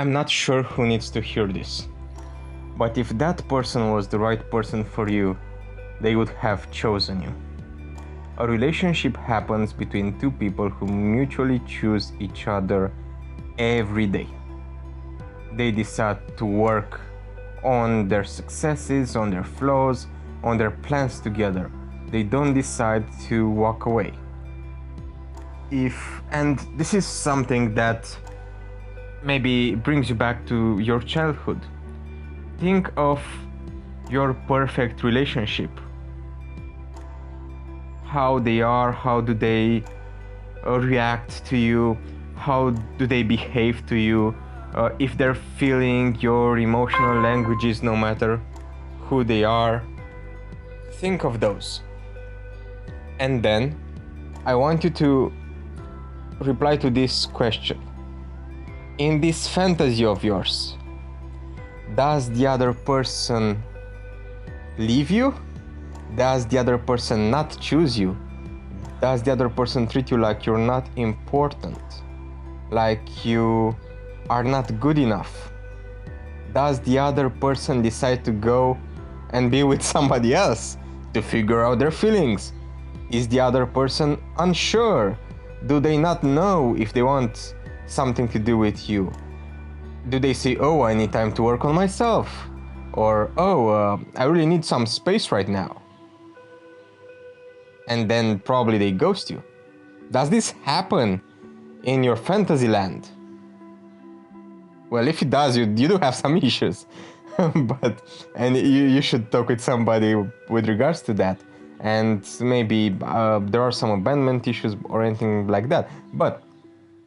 I'm not sure who needs to hear this, but if that person was the right person for you, they would have chosen you. A relationship happens between two people who mutually choose each other every day. They decide to work on their successes, on their flaws, on their plans together. They don't decide to walk away. And this is something that maybe brings you back to your childhood. Think of your perfect relationship. How they are, how do they react to you, how do they behave to you, if they're feeling your emotional languages, no matter who they are. Think of those. And then I want you to reply to this question. In this fantasy of yours, does the other person leave you? Does the other person not choose you? Does the other person treat you like you're not important? Like you are not good enough? Does the other person decide to go and be with somebody else to figure out their feelings? Is the other person unsure? Do they not know if they want something to do with you? Do they say, oh, I need time to work on myself? Or, I really need some space right now. And then probably they ghost you. Does this happen in your fantasy land? Well, if it does, you do have some issues. And you should talk with somebody with regards to that. And maybe there are some abandonment issues or anything like that. But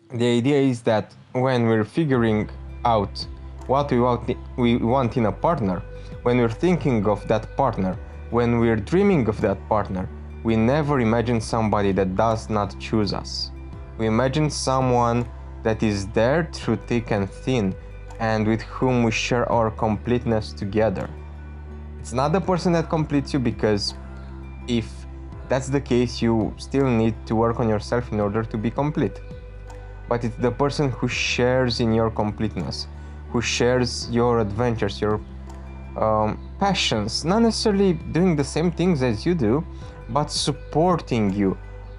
the idea is that when we're figuring out what we want in a partner, when we're thinking of that partner, when we're dreaming of that partner, we never imagine somebody that does not choose us. We imagine someone that is there through thick and thin, and with whom we share our completeness together. It's not the person that completes you, because if that's the case, you still need to work on yourself in order to be complete. But it's the person who shares in your completeness, who shares your adventures, your passions, not necessarily doing the same things as you do, but supporting you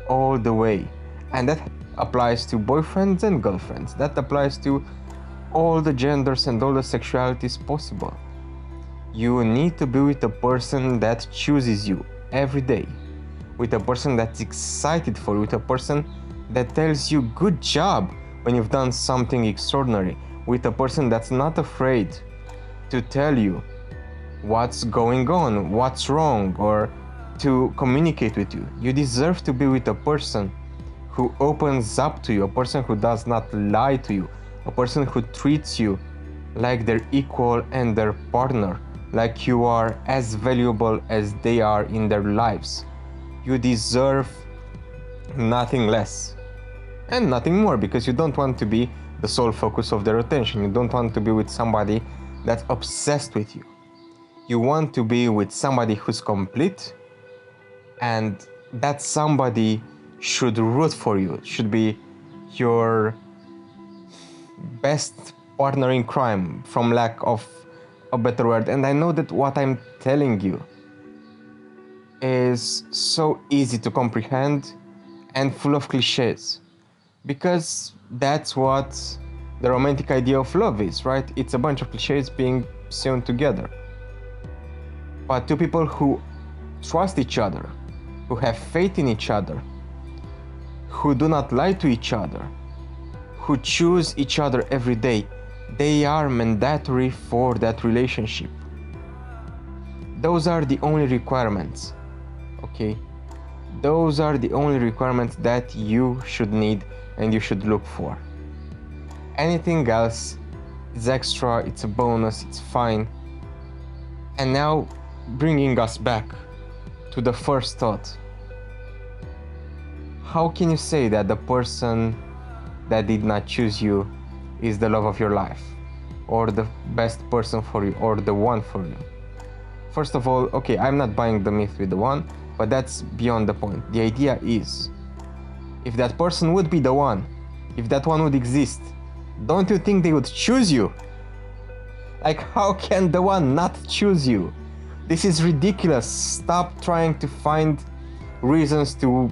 all the way. And that applies to boyfriends and girlfriends. That applies to all the genders and all the sexualities possible. You need to be with a person that chooses you every day, with a person that's excited for you, with a person that tells you good job when you've done something extraordinary, with a person that's not afraid to tell you what's going on, what's wrong, or to communicate with you. You deserve to be with a person who opens up to you, a person who does not lie to you, a person who treats you like their equal and their partner, like you are as valuable as they are in their lives. You deserve nothing less and nothing more, because you don't want to be the sole focus of their attention. You don't want to be with somebody that's obsessed with you. You want to be with somebody who's complete, and that somebody should root for you, should be your best partner in crime, from lack of a better word. And I know that what I'm telling you is so easy to comprehend and full of cliches, because that's what the romantic idea of love is, right? It's a bunch of cliches being sewn together. But two people who trust each other, who have faith in each other, who do not lie to each other, who choose each other every day, they are mandatory for that relationship. Those are the only requirements, okay? Those are the only requirements that you should need and you should look for. Anything else is extra, it's a bonus, it's fine. And now, bringing us back to the first thought. How can you say that the person that did not choose you is the love of your life, or the best person for you, or the one for you? First of all, okay, I'm not buying the myth with the one, but that's beyond the point. The idea is, if that person would be the one, if that one would exist, don't you think they would choose you? Like, how can the one not choose you? This is ridiculous. Stop trying to find reasons to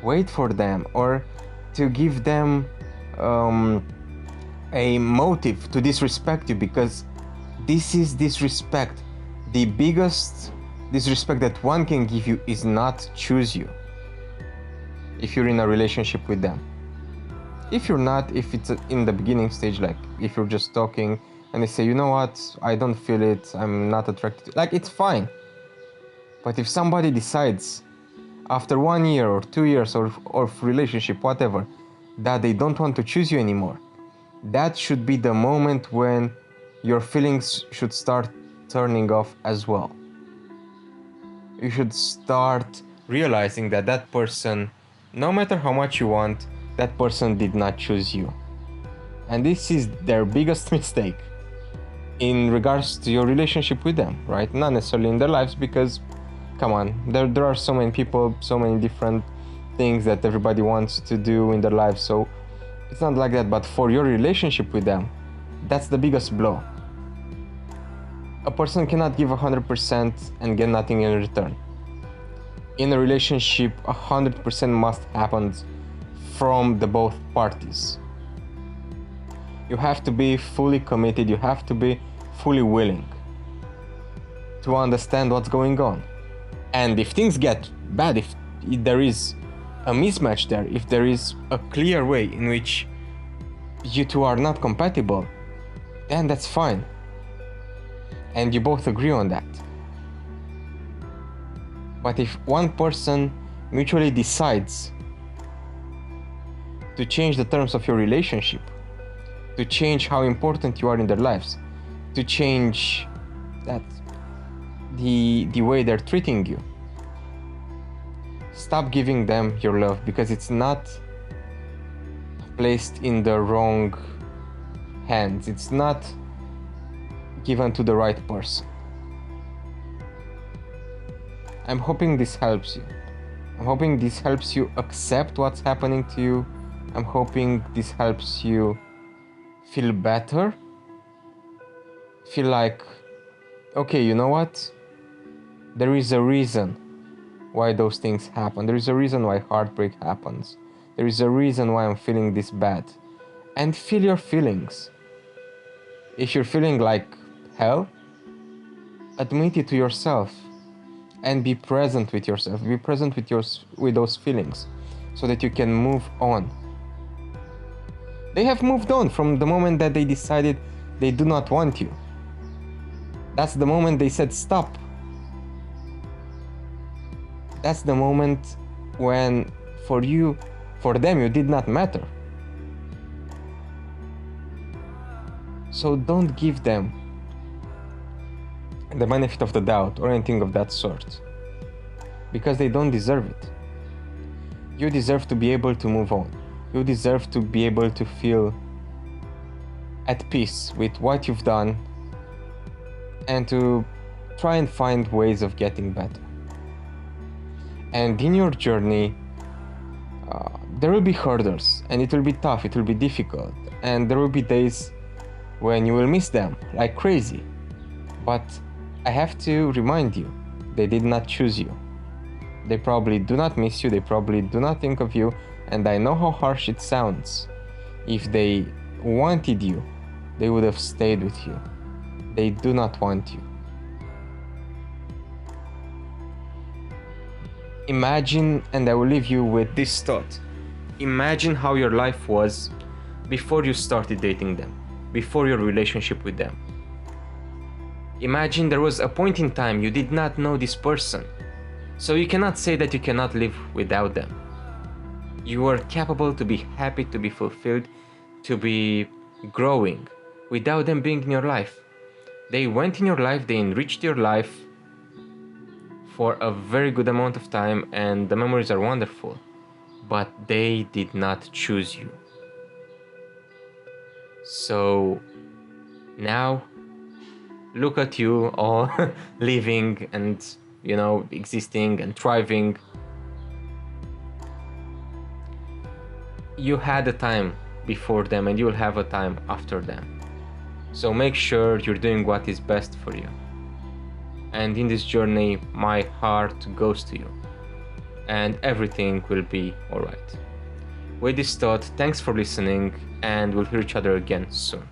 wait for them or to give them a motive to disrespect you, because this is disrespect. The biggest disrespect that one can give you is not choose you if you're in a relationship with them. If you're not, if it's in the beginning stage, like if you're just talking and they say, you know what, I don't feel it, I'm not attracted, like, it's fine. But if somebody decides after 1 year or 2 years of relationship, whatever, that they don't want to choose you anymore, that should be the moment when your feelings should start turning off as well. You should start realizing that that person, no matter how much you want, that person did not choose you. And this is their biggest mistake in regards to your relationship with them, right? Not necessarily in their lives, because come on, there are so many people, so many different things that everybody wants to do in their lives, so it's not like that. But for your relationship with them, that's the biggest blow. A person cannot give 100% and get nothing in return. In a relationship, 100% must happen from the both parties. You have to be fully committed, you have to be fully willing to understand what's going on. And if things get bad, if there is a mismatch there, if there is a clear way in which you two are not compatible, then that's fine. And you both agree on that. But if one person mutually decides to change the terms of your relationship, to change how important you are in their lives, to change that the way they're treating you, stop giving them your love, because it's not placed in the wrong hands. It's not given to the right person. I'm hoping this helps you. I'm hoping this helps you accept what's happening to you. I'm hoping this helps you feel better. Feel like, okay, you know what? There is a reason why those things happen. There is a reason why heartbreak happens. There is a reason why I'm feeling this bad. And feel your feelings. If you're feeling like hell, admit it to yourself and be present with yourself. Be present with those feelings so that you can move on. They have moved on from the moment that they decided they do not want you. That's the moment they said stop. That's the moment when for them you did not matter. So don't give them the benefit of the doubt or anything of that sort, because they don't deserve it. You deserve to be able to move on. You deserve to be able to feel at peace with what you've done and to try and find ways of getting better. And in your journey, there will be hurdles, and it will be tough, it will be difficult, and there will be days when you will miss them like crazy. But I have to remind you, they did not choose you. They probably do not miss you, they probably do not think of you, and I know how harsh it sounds. If they wanted you, they would have stayed with you. They do not want you. Imagine, and I will leave you with this thought. Imagine how your life was before you started dating them, before your relationship with them. Imagine there was a point in time you did not know this person, so you cannot say that you cannot live without them. You were capable to be happy, to be fulfilled, to be growing without them being in your life. They went in your life, they enriched your life for a very good amount of time, and the memories are wonderful, but they did not choose you. So now look at you all living and, existing and thriving. You had a time before them and you will have a time after them. So make sure you're doing what is best for you. And in this journey, my heart goes to you. And everything will be alright. With this thought, thanks for listening, and we'll hear each other again soon.